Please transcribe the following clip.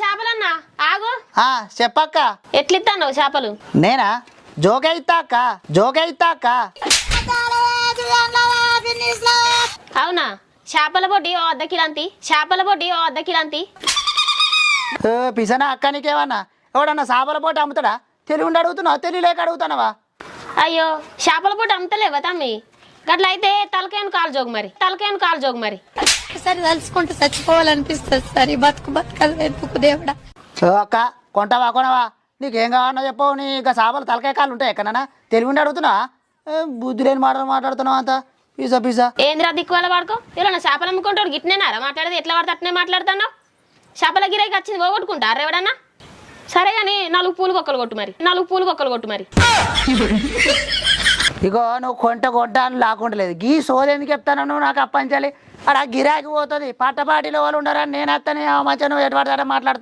చేపలన్నా ఆగు. చెప్పక్క. ఎట్లిస్తాను చేపలు? నేనా? జోగైతా అక్క, జోగైతా అక్క. అవునా? చేపల పొడి ఓ అర్ధ కిలంతి, చేపల పొడి ఓ అర్ధ కిలంతి. పిసనా అక్క, నీకేమన్నా ఎవడన్నా చేపల పోటీ అమ్ముతాడా? తెలివి అడుగుతున్నావా, తెలియలేక అడుగుతున్నావా? అయ్యో, చేపల పొడి అమ్ముతలేవా తమ్మి? గట్ల అయితే తలకాయను కాలు జోగు మరి, తలకాయను కాలు జోగు మరి. సరే తలుచుకుంటూ చచ్చిపోవాలనిపిస్తుంది సార్. ఈ బతుకు బతకలు వెతుకు దేవుడా. అక్క, కొంటావా కొనవా? నీకేం కావాలన్నా చెప్పవు. నీ ఇక చేపలు తలకాయ కాళ్ళు ఉంటాయి ఎక్కడన్నా? తెలివి అడుగుతున్నావా? బుద్ధి లేని మాటలు మాట్లాడుతున్నావు అంత పిసా పిసా. ఏందిరా దిక్కు వల్ల వాడుకో. ఇలా నా చేపలు అమ్ముకుంటాడు గిట్నేనారా మాట్లాడేది? ఎట్లా పడితే అట్నే మాట్లాడుతున్నావు. చేపల గిరాయికి వచ్చింది పోగొట్టుకుంటారా ఎవడన్నా? సరే కానీ 4 పూలు బొక్కలు కొట్టు మరి, 4 పూలు బొక్కలు కొట్టు మరి. ఇగో నువ్వు కొంట అని లాకుంటలేదు. గీ సోది ఎందుకు చెప్తాను నువ్వు నాకు అప్పంచాలి. అక్కడ గిరాకి పోతుంది. పట్టపాటిలో వాళ్ళు ఉండరని నేను వస్తాను. మంచిగా నువ్వు ఎటు పడతాడో మాట్లాడతా.